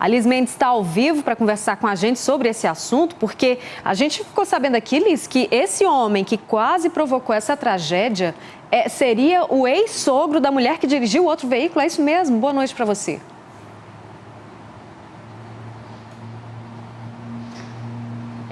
A Liz Mendes está ao vivo para conversar com a gente sobre esse assunto, porque a gente ficou sabendo aqui, Liz, que esse homem que quase provocou essa tragédia seria o ex-sogro da mulher que dirigiu o outro veículo. É isso mesmo? Boa noite para você.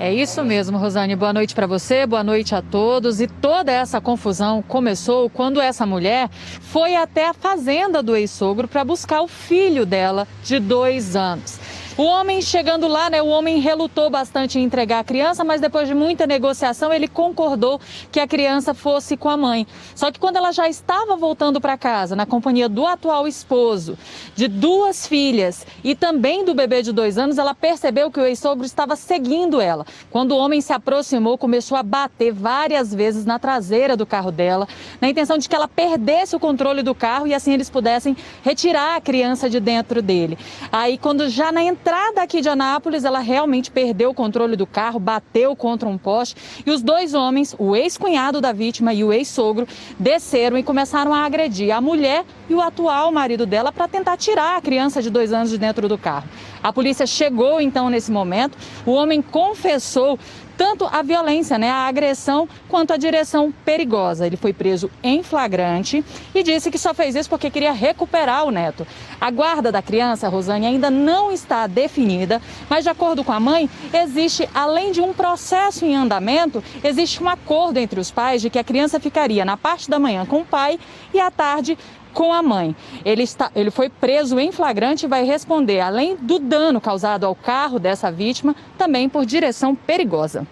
É isso mesmo, Rosane. Boa noite para você, boa noite a todos. E toda essa confusão começou quando essa mulher foi até a fazenda do ex-sogro para buscar o filho dela, de 2 anos. O homem chegando lá, o homem relutou bastante em entregar a criança, mas depois de muita negociação, ele concordou que a criança fosse com a mãe. Só que quando ela já estava voltando para casa, na companhia do atual esposo, de 2 filhas e também do bebê de 2 anos, ela percebeu que o ex-sogro estava seguindo ela. Quando o homem se aproximou, começou a bater várias vezes na traseira do carro dela, na intenção de que ela perdesse o controle do carro e assim eles pudessem retirar a criança de dentro dele. Aí, quando já na entrada aqui de Anápolis, ela realmente perdeu o controle do carro, bateu contra um poste e os 2 homens, o ex-cunhado da vítima e o ex-sogro, desceram e começaram a agredir a mulher e o atual marido dela para tentar tirar a criança de 2 anos de dentro do carro. A polícia chegou então nesse momento, o homem confessou tanto a violência, a agressão, quanto a direção perigosa. Ele foi preso em flagrante e disse que só fez isso porque queria recuperar o neto. A guarda da criança, Rosane, ainda não está definida, mas de acordo com a mãe, existe, além de um processo em andamento, existe um acordo entre os pais de que a criança ficaria na parte da manhã com o pai e à tarde com a mãe. Ele foi preso em flagrante e vai responder, além do dano causado ao carro dessa vítima, também por direção perigosa.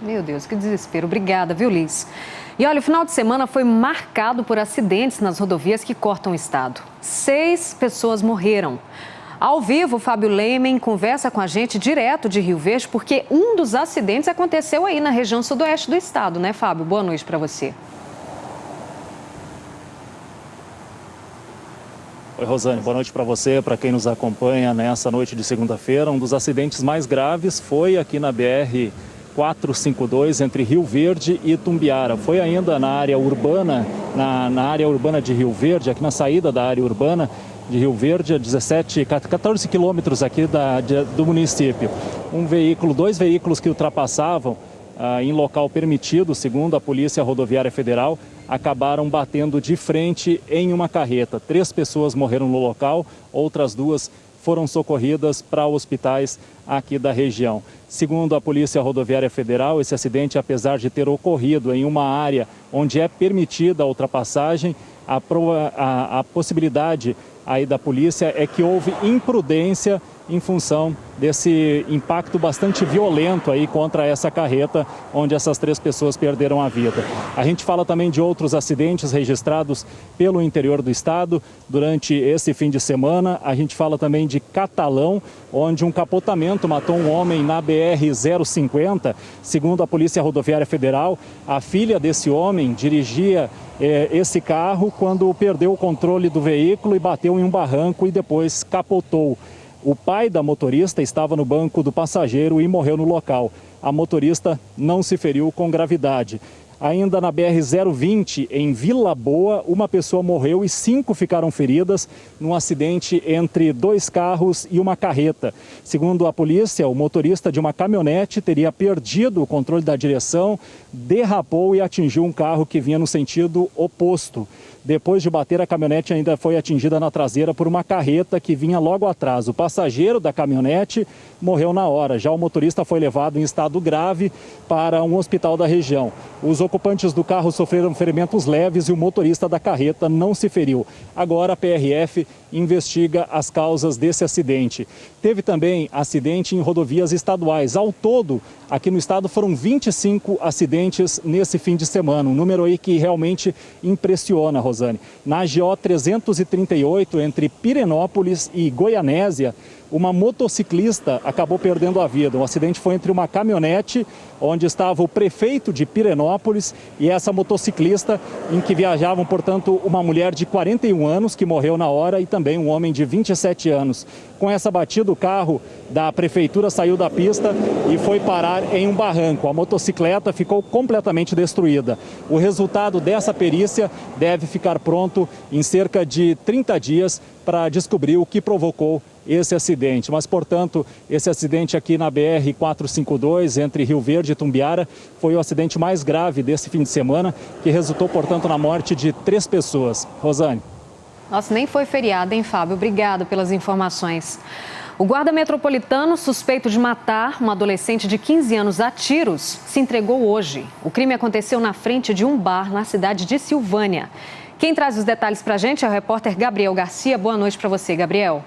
Meu Deus, que desespero. Obrigada, viu, Liz? E olha, o final de semana foi marcado por acidentes nas rodovias que cortam o estado. 6 pessoas morreram. Ao vivo, o Fábio Lemen conversa com a gente direto de Rio Verde, porque um dos acidentes aconteceu aí na região sudoeste do estado, né, Fábio? Boa noite para você. Oi, Rosane, boa noite para você, para quem nos acompanha nessa noite de segunda-feira. Um dos acidentes mais graves foi aqui na BR-452, entre Rio Verde e Itumbiara. Foi ainda na área urbana, na área urbana de Rio Verde, aqui na saída da área urbana de Rio Verde, a 14 quilômetros aqui do município. 2 veículos que ultrapassavam em local permitido, segundo a Polícia Rodoviária Federal, acabaram batendo de frente em uma carreta. 3 pessoas morreram no local, outras 2 foram socorridas para hospitais aqui da região. Segundo a Polícia Rodoviária Federal, esse acidente, apesar de ter ocorrido em uma área onde é permitida a ultrapassagem, a possibilidade aí da polícia é que houve imprudência em função desse impacto bastante violento aí contra essa carreta, onde essas 3 pessoas perderam a vida. A gente fala também de outros acidentes registrados pelo interior do estado durante esse fim de semana. A gente fala também de Catalão, onde um capotamento matou um homem na BR-050. Segundo a Polícia Rodoviária Federal, a filha desse homem dirigia esse carro quando perdeu o controle do veículo e bateu em um barranco e depois capotou. O pai da motorista estava no banco do passageiro e morreu no local. A motorista não se feriu com gravidade. Ainda na BR-020, em Vila Boa, uma pessoa morreu e 5 ficaram feridas num acidente entre 2 carros e uma carreta. Segundo a polícia, o motorista de uma caminhonete teria perdido o controle da direção, derrapou e atingiu um carro que vinha no sentido oposto. Depois de bater, a caminhonete ainda foi atingida na traseira por uma carreta que vinha logo atrás. O passageiro da caminhonete morreu na hora. Já o motorista foi levado em estado grave para um hospital da região. Os ocupantes do carro sofreram ferimentos leves e o motorista da carreta não se feriu. Agora a PRF investiga as causas desse acidente. Teve também acidente em rodovias estaduais. Ao todo, aqui no estado foram 25 acidentes nesse fim de semana. Um número aí que realmente impressiona, Rosane. Na GO 338, entre Pirenópolis e Goianésia, uma motociclista acabou perdendo a vida. O acidente foi entre uma caminhonete, onde estava o prefeito de Pirenópolis, e essa motociclista, em que viajavam, portanto, uma mulher de 41 anos, que morreu na hora, e também um homem de 27 anos. Com essa batida, o carro da prefeitura saiu da pista e foi parar em um barranco. A motocicleta ficou completamente destruída. O resultado dessa perícia deve ficar pronto em cerca de 30 dias para descobrir o que provocou esse acidente. Mas, portanto, esse acidente aqui na BR-452, entre Rio Verde e Tumbiara, foi o acidente mais grave desse fim de semana, que resultou, portanto, na morte de 3 pessoas. Rosane. Nossa, nem foi feriado, hein, Fábio? Obrigado pelas informações. O guarda metropolitano, suspeito de matar uma adolescente de 15 anos a tiros, se entregou hoje. O crime aconteceu na frente de um bar na cidade de Silvânia. Quem traz os detalhes para a gente é o repórter Gabriel Garcia. Boa noite para você, Gabriel.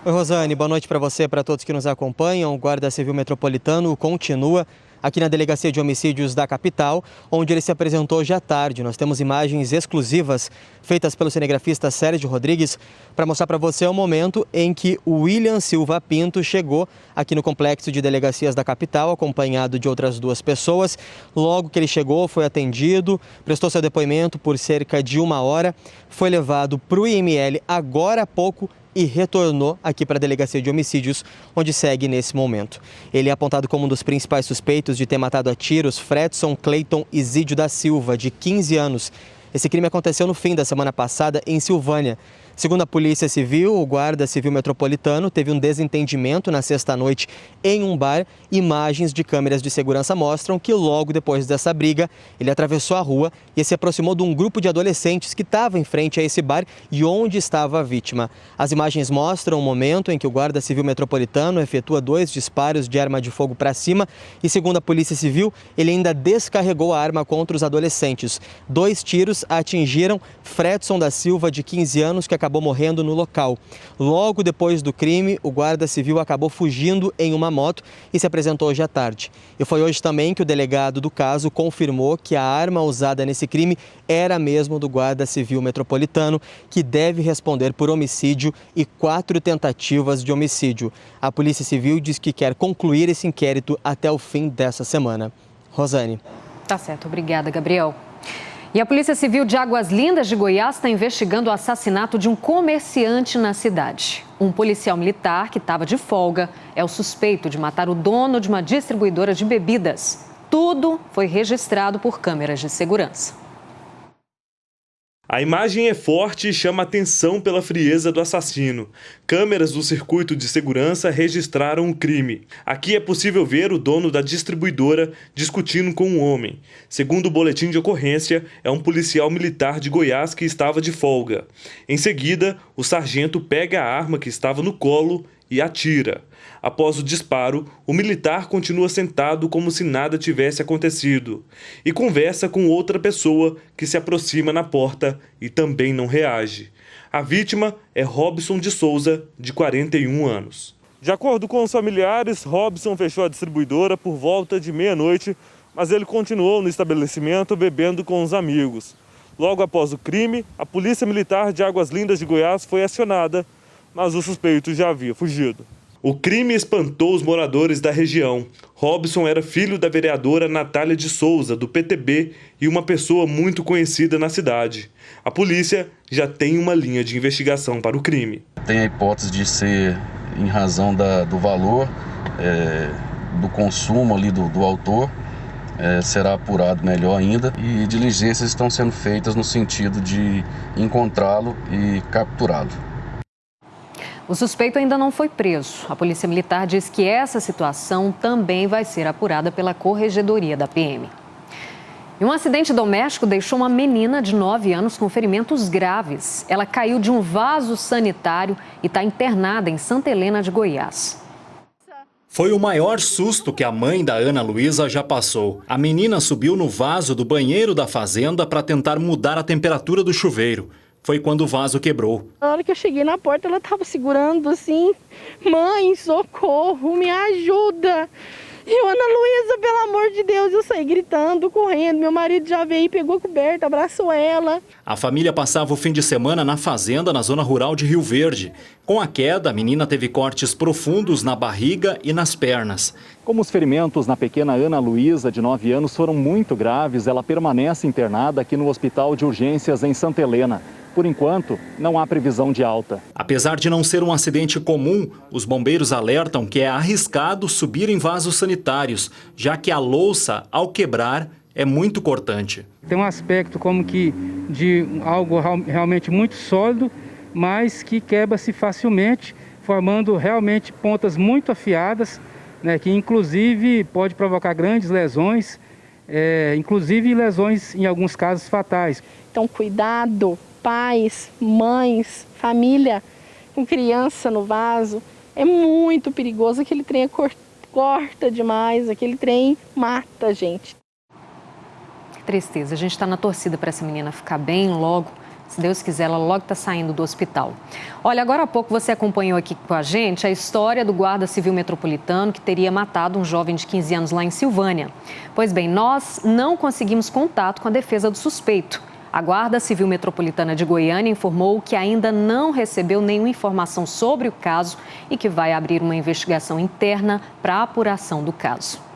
Oi, Rosane. Boa noite para você e para todos que nos acompanham. O Guarda Civil Metropolitano continua aqui na Delegacia de Homicídios da capital, onde ele se apresentou hoje à tarde. Nós temos imagens exclusivas feitas pelo cinegrafista Sérgio Rodrigues para mostrar para você o momento em que o William Silva Pinto chegou aqui no complexo de delegacias da capital, acompanhado de outras 2 pessoas. Logo que ele chegou, foi atendido, prestou seu depoimento por cerca de 1 hora, foi levado para o IML agora há pouco e retornou aqui para a Delegacia de Homicídios, onde segue nesse momento. Ele é apontado como um dos principais suspeitos de ter matado a tiros Fredson Cleiton Isídio da Silva, de 15 anos. Esse crime aconteceu no fim da semana passada em Silvânia. Segundo a Polícia Civil, o Guarda Civil Metropolitano teve um desentendimento na sexta-noite em um bar. Imagens de câmeras de segurança mostram que logo depois dessa briga, ele atravessou a rua e se aproximou de um grupo de adolescentes que estava em frente a esse bar e onde estava a vítima. As imagens mostram o momento em que o Guarda Civil Metropolitano efetua 2 disparos de arma de fogo para cima e, segundo a Polícia Civil, ele ainda descarregou a arma contra os adolescentes. 2 tiros atingiram Fredson da Silva, de 15 anos, que acabou morrendo no local. Logo depois do crime, o Guarda Civil acabou fugindo em uma moto e se apresentou hoje à tarde. E foi hoje também que o delegado do caso confirmou que a arma usada nesse crime era mesmo do Guarda Civil Metropolitano, que deve responder por homicídio e 4 tentativas de homicídio. A Polícia Civil diz que quer concluir esse inquérito até o fim dessa semana. Rosane. Tá certo, obrigada, Gabriel. E a Polícia Civil de Águas Lindas de Goiás está investigando o assassinato de um comerciante na cidade. Um policial militar que estava de folga é o suspeito de matar o dono de uma distribuidora de bebidas. Tudo foi registrado por câmeras de segurança. A imagem é forte e chama atenção pela frieza do assassino. Câmeras do circuito de segurança registraram o crime. Aqui é possível ver o dono da distribuidora discutindo com um homem. Segundo o boletim de ocorrência, é um policial militar de Goiás que estava de folga. Em seguida, o sargento pega a arma que estava no colo e atira. Após o disparo, o militar continua sentado como se nada tivesse acontecido e conversa com outra pessoa que se aproxima na porta e também não reage. A vítima é Robson de Souza, de 41 anos. De acordo com os familiares, Robson fechou a distribuidora por volta de meia-noite, mas ele continuou no estabelecimento bebendo com os amigos. Logo após o crime, a Polícia Militar de Águas Lindas de Goiás foi acionada, mas o suspeito já havia fugido. O crime espantou os moradores da região. Robson era filho da vereadora Natália de Souza, do PTB, e uma pessoa muito conhecida na cidade. A polícia já tem uma linha de investigação para o crime. Tem a hipótese de ser em razão do valor do consumo ali do autor. Será apurado melhor ainda e diligências estão sendo feitas no sentido de encontrá-lo e capturá-lo. O suspeito ainda não foi preso. A Polícia Militar diz que essa situação também vai ser apurada pela Corregedoria da PM. E um acidente doméstico deixou uma menina de 9 anos com ferimentos graves. Ela caiu de um vaso sanitário e está internada em Santa Helena de Goiás. Foi o maior susto que a mãe da Ana Luísa já passou. A menina subiu no vaso do banheiro da fazenda para tentar mudar a temperatura do chuveiro. Foi quando o vaso quebrou. Na hora que eu cheguei na porta, ela estava segurando assim: mãe, socorro, me ajuda. E eu, Ana Luísa, pelo amor de Deus, eu saí gritando, correndo. Meu marido já veio e pegou a coberta, abraçou ela. A família passava o fim de semana na fazenda, na zona rural de Rio Verde. Com a queda, a menina teve cortes profundos na barriga e nas pernas. Como os ferimentos na pequena Ana Luísa, de 9 anos, foram muito graves, ela permanece internada aqui no Hospital de Urgências em Santa Helena. Por enquanto, não há previsão de alta. Apesar de não ser um acidente comum, os bombeiros alertam que é arriscado subir em vasos sanitários, já que a louça, ao quebrar, é muito cortante. Tem um aspecto como que de algo realmente muito sólido mas que quebra-se facilmente, formando realmente pontas muito afiadas, né, que inclusive pode provocar grandes lesões, inclusive lesões em alguns casos fatais. Então, cuidado, pais, mães, família com criança no vaso, é muito perigoso. Aquele trem corta demais, aquele trem mata a gente. Que tristeza, a gente está na torcida para essa menina ficar bem logo. Se Deus quiser, ela logo está saindo do hospital. Olha, agora há pouco você acompanhou aqui com a gente a história do guarda civil metropolitano que teria matado um jovem de 15 anos lá em Silvânia. Pois bem, nós não conseguimos contato com a defesa do suspeito. A Guarda Civil Metropolitana de Goiânia informou que ainda não recebeu nenhuma informação sobre o caso e que vai abrir uma investigação interna para a apuração do caso.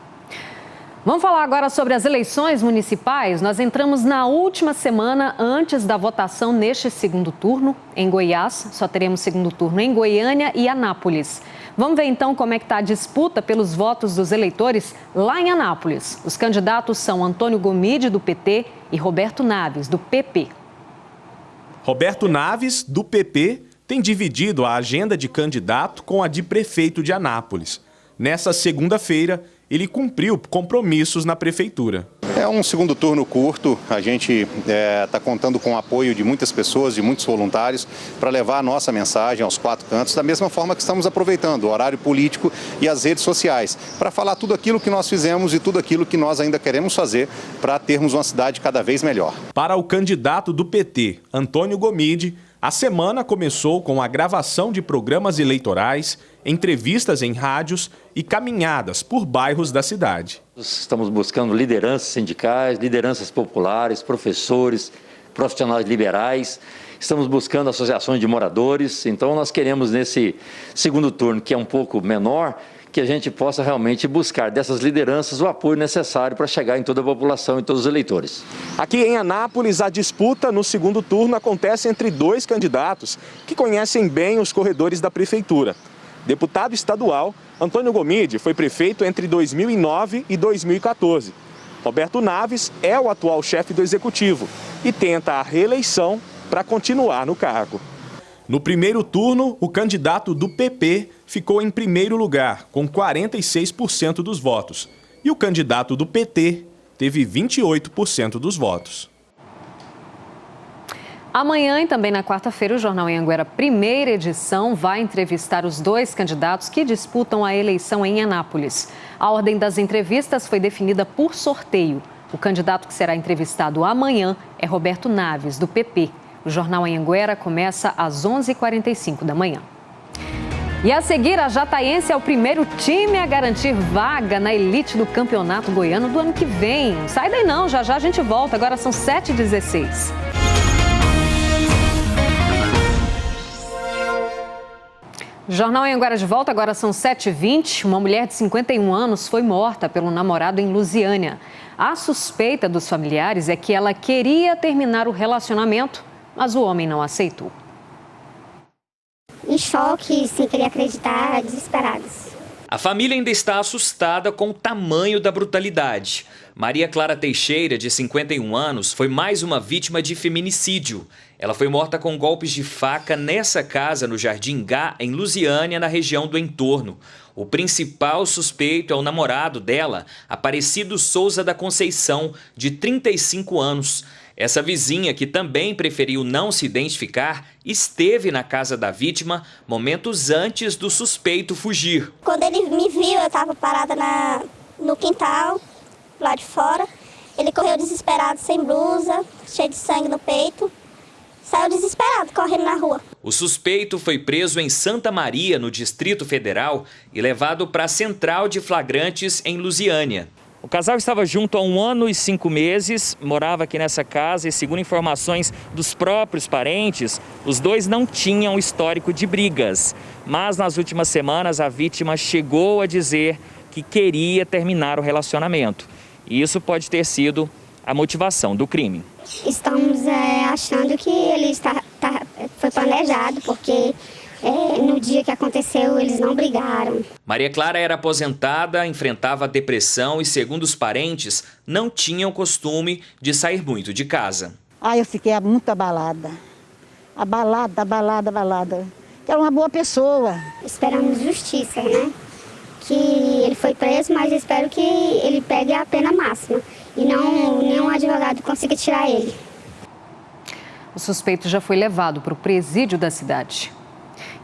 Vamos falar agora sobre as eleições municipais. Nós entramos na última semana antes da votação neste segundo turno em Goiás. Só teremos segundo turno em Goiânia e Anápolis. Vamos ver então como é que está a disputa pelos votos dos eleitores lá em Anápolis. Os candidatos são Antônio Gomide, do PT, e Roberto Naves, do PP. Roberto Naves, do PP, tem dividido a agenda de candidato com a de prefeito de Anápolis. Nessa segunda-feira, ele cumpriu compromissos na prefeitura. É um segundo turno curto, a gente está contando com o apoio de muitas pessoas, de muitos voluntários, para levar a nossa mensagem aos quatro cantos, da mesma forma que estamos aproveitando o horário político e as redes sociais, para falar tudo aquilo que nós fizemos e tudo aquilo que nós ainda queremos fazer para termos uma cidade cada vez melhor. Para o candidato do PT, Antônio Gomide, a semana começou com a gravação de programas eleitorais, entrevistas em rádios e caminhadas por bairros da cidade. Estamos buscando lideranças sindicais, lideranças populares, professores, profissionais liberais. Estamos buscando associações de moradores. Então nós queremos nesse segundo turno, que é um pouco menor, que a gente possa realmente buscar dessas lideranças o apoio necessário para chegar em toda a população e todos os eleitores. Aqui em Anápolis, a disputa no segundo turno acontece entre dois candidatos que conhecem bem os corredores da prefeitura. Deputado estadual, Antônio Gomide foi prefeito entre 2009 e 2014. Roberto Naves é o atual chefe do executivo e tenta a reeleição para continuar no cargo. No primeiro turno, o candidato do PP ficou em primeiro lugar, com 46% dos votos. E o candidato do PT teve 28% dos votos. Amanhã e também na quarta-feira, o Jornal Anhanguera, primeira edição, vai entrevistar os dois candidatos que disputam a eleição em Anápolis. A ordem das entrevistas foi definida por sorteio. O candidato que será entrevistado amanhã é Roberto Naves, do PP. O Jornal Anhanguera começa às 11h45 da manhã. E a seguir, a Jataiense é o primeiro time a garantir vaga na elite do Campeonato Goiano do ano que vem. Sai daí não, já já a gente volta. Agora são 7h16. Jornal Anhanguera de volta, agora são 7h20. Uma mulher de 51 anos foi morta pelo namorado em Lusiânia. A suspeita dos familiares é que ela queria terminar o relacionamento, mas o homem não aceitou. Em choque, sem querer acreditar, desesperados. A família ainda está assustada com o tamanho da brutalidade. Maria Clara Teixeira, de 51 anos, foi mais uma vítima de feminicídio. Ela foi morta com golpes de faca nessa casa no Jardim Gá, em Lusiânia, na região do entorno. O principal suspeito é o namorado dela, Aparecido Souza da Conceição, de 35 anos. Essa vizinha, que também preferiu não se identificar, esteve na casa da vítima momentos antes do suspeito fugir. Quando ele me viu, eu estava parada no quintal, lá de fora. Ele correu desesperado, sem blusa, cheio de sangue no peito. Saiu desesperado, correndo na rua. O suspeito foi preso em Santa Maria, no Distrito Federal, e levado para a Central de Flagrantes, em Lusiânia. O casal estava junto há 1 ano e 5 meses, morava aqui nessa casa e, segundo informações dos próprios parentes, os dois não tinham histórico de brigas. Mas nas últimas semanas a vítima chegou a dizer que queria terminar o relacionamento. E isso pode ter sido a motivação do crime. Estamos achando que ele foi planejado, porque no dia que aconteceu eles não brigaram. Maria Clara era aposentada, enfrentava depressão e, segundo os parentes, não tinha o costume de sair muito de casa. Eu fiquei muito abalada. abalada. Era uma boa pessoa. Esperamos justiça, né? Que ele foi preso, mas eu espero que ele pegue a pena máxima e não nenhum advogado consiga tirar ele. O suspeito já foi levado para o presídio da cidade.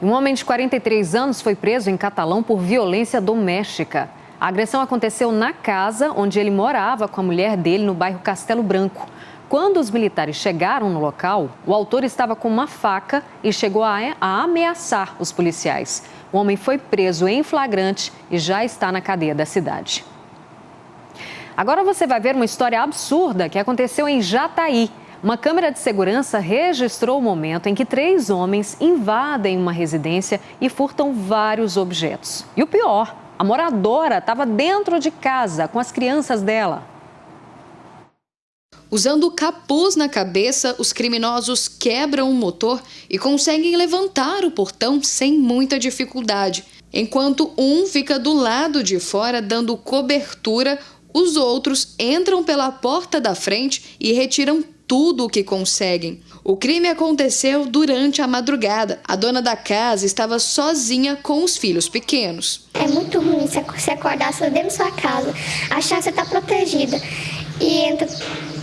Um homem de 43 anos foi preso em Catalão por violência doméstica. A agressão aconteceu na casa onde ele morava com a mulher dele no bairro Castelo Branco. Quando os militares chegaram no local, o autor estava com uma faca e chegou a ameaçar os policiais. O homem foi preso em flagrante e já está na cadeia da cidade. Agora você vai ver uma história absurda que aconteceu em Jataí. Uma câmera de segurança registrou o momento em que 3 homens invadem uma residência e furtam vários objetos. E o pior, a moradora estava dentro de casa com as crianças dela. Usando o capuz na cabeça, os criminosos quebram o motor e conseguem levantar o portão sem muita dificuldade. Enquanto um fica do lado de fora dando cobertura, os outros entram pela porta da frente e retiram tudo o que conseguem. O crime aconteceu durante a madrugada. A dona da casa estava sozinha com os filhos pequenos. É muito ruim se acordar dentro da sua casa, achar que você está protegida e entra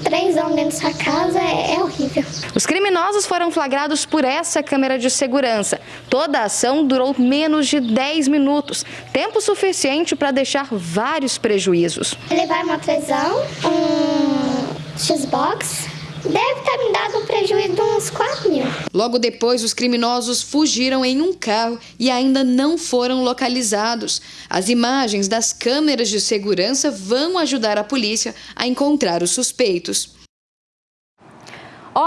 3 homens dentro da sua casa, é horrível. Os criminosos foram flagrados por essa câmera de segurança. Toda a ação durou menos de 10 minutos, tempo suficiente para deixar vários prejuízos. Levar uma televisão, um Xbox, deve ter me dado um prejuízo de uns 4 mil. Logo depois, os criminosos fugiram em um carro e ainda não foram localizados. As imagens das câmeras de segurança vão ajudar a polícia a encontrar os suspeitos.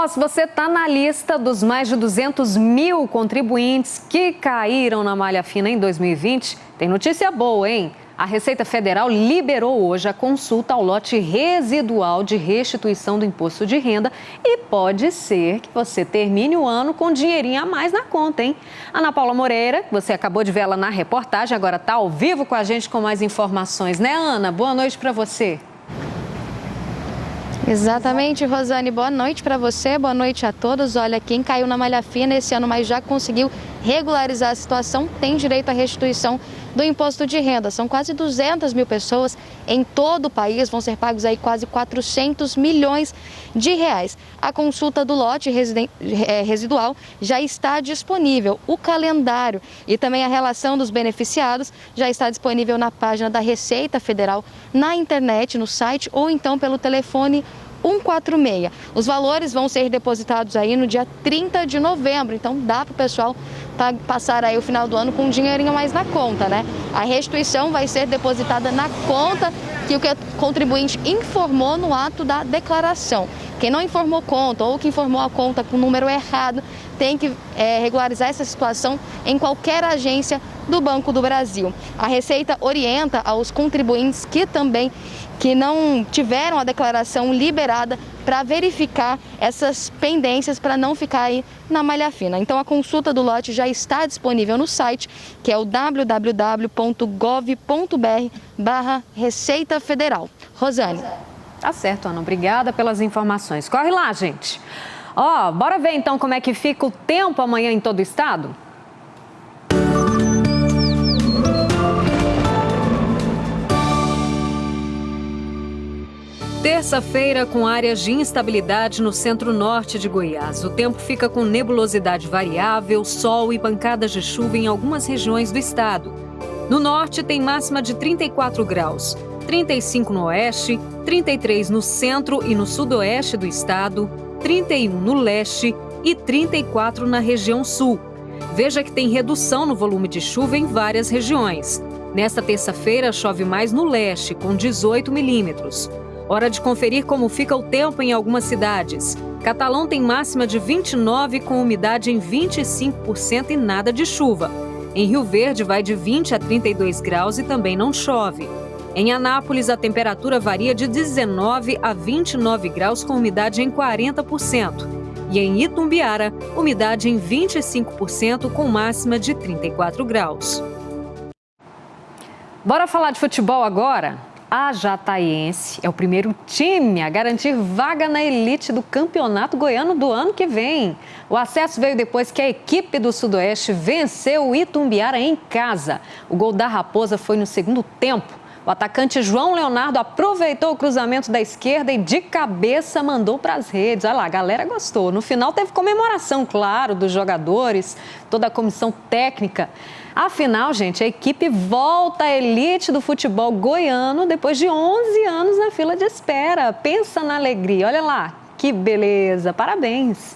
Se você está na lista dos mais de 200 mil contribuintes que caíram na malha fina em 2020, tem notícia boa, hein? A Receita Federal liberou hoje a consulta ao lote residual de restituição do imposto de renda e pode ser que você termine o ano com dinheirinho a mais na conta, hein? Ana Paula Moreira, você acabou de ver ela na reportagem, agora está ao vivo com a gente com mais informações, né, Ana? Boa noite para você. Exatamente, Rosane. Boa noite para você, boa noite a todos. Olha, quem caiu na malha fina esse ano, mas já conseguiu regularizar a situação, tem direito à restituição do imposto de renda. São quase 200 mil pessoas em todo o país, vão ser pagos aí quase 400 milhões de reais. A consulta do lote residual já está disponível. O calendário e também a relação dos beneficiados já está disponível na página da Receita Federal, na internet, no site ou então pelo telefone 146. Os valores vão ser depositados aí no dia 30 de novembro, então dá para o pessoal passar aí o final do ano com um dinheirinho mais na conta, né? A restituição vai ser depositada na conta que o contribuinte informou no ato da declaração. Quem não informou conta ou que informou a conta com o número errado tem que regularizar essa situação em qualquer agência do Banco do Brasil. A Receita orienta aos contribuintes que não tiveram a declaração liberada para verificar essas pendências para não ficar aí na malha fina. Então a consulta do lote já está disponível no site, que é o www.gov.br/Receita Federal. Rosane. Tá certo, Ana. Obrigada pelas informações. Corre lá, gente. Bora ver então como é que fica o tempo amanhã em todo o estado? Terça-feira com áreas de instabilidade no centro-norte de Goiás. O tempo fica com nebulosidade variável, sol e pancadas de chuva em algumas regiões do estado. No norte tem máxima de 34 graus, 35 no oeste, 33 no centro e no sudoeste do estado, 31 no leste e 34 na região sul. Veja que tem redução no volume de chuva em várias regiões. Nesta terça-feira chove mais no leste, com 18 milímetros. Hora de conferir como fica o tempo em algumas cidades. Catalão tem máxima de 29 com umidade em 25% e nada de chuva. Em Rio Verde vai de 20 a 32 graus e também não chove. Em Anápolis a temperatura varia de 19 a 29 graus com umidade em 40%. E em Itumbiara, umidade em 25% com máxima de 34 graus. Bora falar de futebol agora? A Jataiense é o primeiro time a garantir vaga na elite do Campeonato Goiano do ano que vem. O acesso veio depois que a equipe do Sudoeste venceu o Itumbiara em casa. O gol da Raposa foi no segundo tempo. O atacante João Leonardo aproveitou o cruzamento da esquerda e de cabeça mandou para as redes. Olha lá, a galera gostou. No final teve comemoração, claro, dos jogadores, toda a comissão técnica. Afinal, gente, a equipe volta à elite do futebol goiano depois de 11 anos na fila de espera. Pensa na alegria, olha lá, que beleza, parabéns.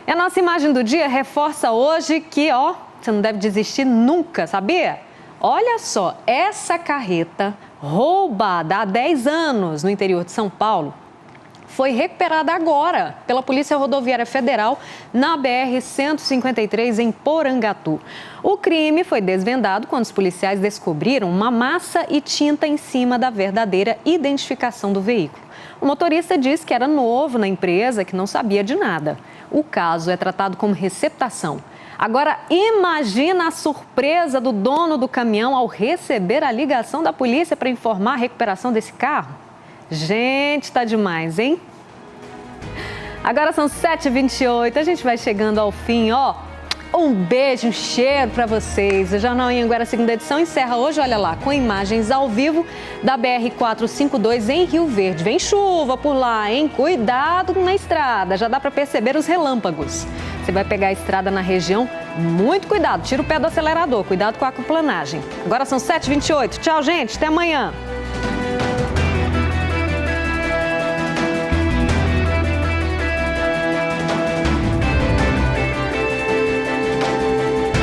E a nossa imagem do dia reforça hoje que, você não deve desistir nunca, sabia? Olha só, essa carreta roubada há 10 anos no interior de São Paulo foi recuperada agora pela Polícia Rodoviária Federal na BR-153 em Porangatu. O crime foi desvendado quando os policiais descobriram uma massa e tinta em cima da verdadeira identificação do veículo. O motorista disse que era novo na empresa, que não sabia de nada. O caso é tratado como receptação. Agora, imagina a surpresa do dono do caminhão ao receber a ligação da polícia para informar a recuperação desse carro. Gente, tá demais, hein? Agora são 7h28, a gente vai chegando ao fim, Um beijo, um cheiro para vocês. O Jornal Anhanguera, segunda edição, encerra hoje, olha lá, com imagens ao vivo da BR-452 em Rio Verde. Vem chuva por lá, hein? Cuidado na estrada, já dá para perceber os relâmpagos. Você vai pegar a estrada na região, muito cuidado, tira o pé do acelerador, cuidado com a aquaplanagem. Agora são 7h28, tchau, gente, até amanhã.